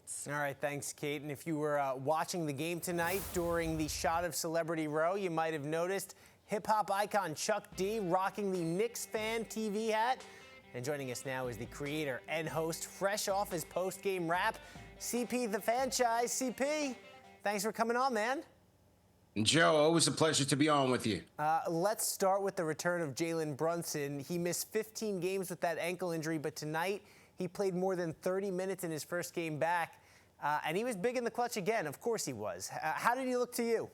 minutes. All right, thanks, Kate. And if you were watching the game tonight during the Shot of Celebrity Row, you might have noticed hip-hop icon Chuck D rocking the Knicks Fan TV hat. And joining us now is the creator and host, fresh off his post-game rap, CP the Fanchise. CP, thanks for coming on, man. Joe, always a pleasure to be on with you. Let's start with the return of Jalen Brunson. He missed 15 games with that ankle injury, but tonight he played more than 30 minutes in his first game back, and he was big in the clutch again. Of course he was. How did he look to you?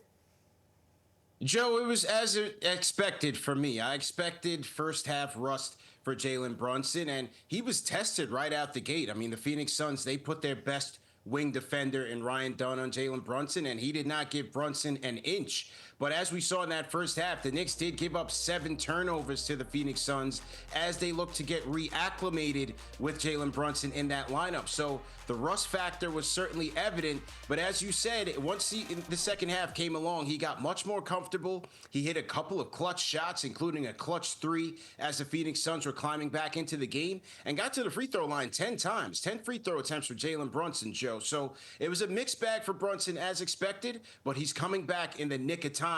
Joe, it was as expected for me. I expected first half rust for Jalen Brunson, and he was tested right out the gate. I mean, the Phoenix Suns, they put their best wing defender in Ryan Dunn on Jalen Brunson, and he did not give Brunson an inch. But as we saw in that first half, the Knicks did give up 7 turnovers to the Phoenix Suns as they looked to get reacclimated with Jalen Brunson in that lineup. So the rust factor was certainly evident, but as you said, once the second half came along, he got much more comfortable. He hit a couple of clutch shots, including a clutch 3 as the Phoenix Suns were climbing back into the game, and got to the free throw line 10 times. 10 free throw attempts for Jalen Brunson, Joe. So it was a mixed bag for Brunson as expected, but he's coming back in the nick of time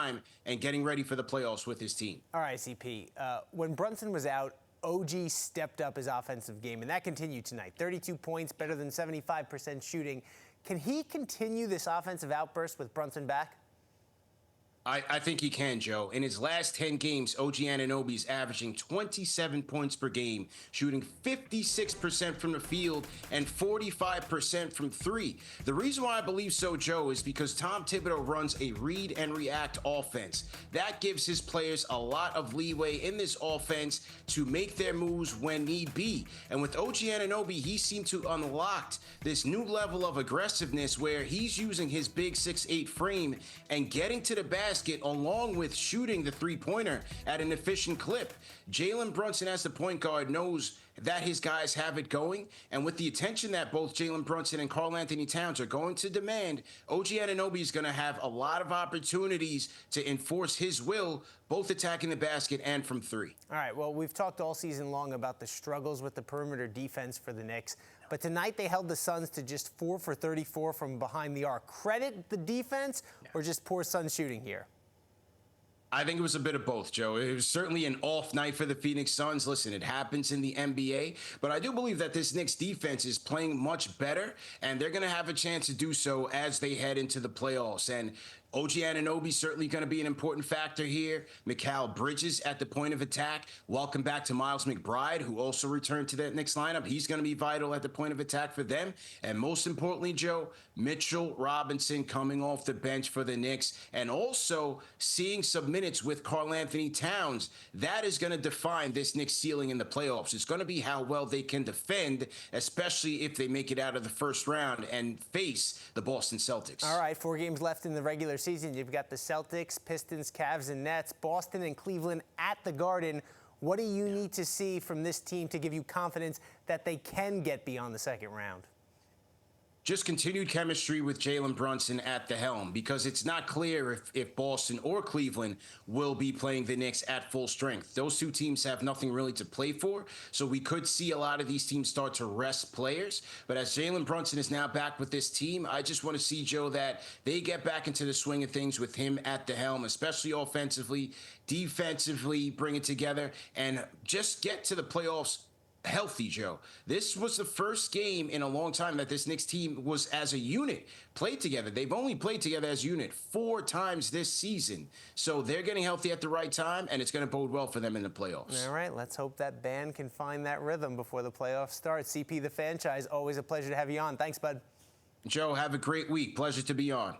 and getting ready for the playoffs with his team. All right, CP. When Brunson was out, OG stepped up his offensive game, and that continued tonight. 32 points, better than 75% shooting. Can he continue this offensive outburst with Brunson back? I think he can, Joe. In his last 10 games, OG Anunoby is averaging 27 points per game, shooting 56% from the field and 45% from 3. The reason why I believe so, Joe, is because Tom Thibodeau runs a read and react offense. That gives his players a lot of leeway in this offense to make their moves when need be. And with OG Anunoby, he seemed to unlock this new level of aggressiveness where he's using his big 6'8" frame and getting to the basket along with shooting the three-pointer at an efficient clip. Jalen Brunson as the point guard knows that his guys have it going, and with the attention that both Jalen Brunson and Karl-Anthony Towns are going to demand, OG Anunoby is going to have a lot of opportunities to enforce his will, both attacking the basket and from 3. All right, well, we've talked all season long about the struggles with the perimeter defense for the Knicks, but tonight they held the Suns to just 4 for 34 from behind the arc. Credit the defense or just poor Suns shooting here? I think it was a bit of both, Joe. It was certainly an off night for the Phoenix Suns. Listen, it happens in the NBA, but I do believe that this Knicks defense is playing much better, and they're going to have a chance to do so as they head into the playoffs. And OG Anunoby certainly going to be an important factor here. Mikal Bridges at the point of attack. Welcome back to Miles McBride, who also returned to that Knicks lineup. He's going to be vital at the point of attack for them. And most importantly, Joe, Mitchell Robinson coming off the bench for the Knicks and also seeing some minutes with Karl-Anthony Towns. That is going to define this Knicks ceiling in the playoffs. It's going to be how well they can defend, especially if they make it out of the first round and face the Boston Celtics. All right, 4 games left in the regular season. You've got the Celtics, Pistons, Cavs, and Nets, Boston and Cleveland at the Garden. What do you need to see from this team to give you confidence that they can get beyond the second round? Just continued chemistry with Jalen Brunson at the helm, because it's not clear if Boston or Cleveland will be playing the Knicks at full strength. Those two teams have nothing really to play for, so we could see a lot of these teams start to rest players. But as Jalen Brunson is now back with this team, I just want to see, Joe, that they get back into the swing of things with him at the helm, especially offensively, defensively, bring it together, and just get to the playoffs healthy, Joe. This was the first game in a long time that this Knicks team was as a unit played together. They've only played together as a unit 4 times this season. So they're getting healthy at the right time, and it's going to bode well for them in the playoffs. All right, let's hope that band can find that rhythm before the playoffs start. CP the Fanchise, always a pleasure to have you on. Thanks, bud. Joe, have a great week. Pleasure to be on.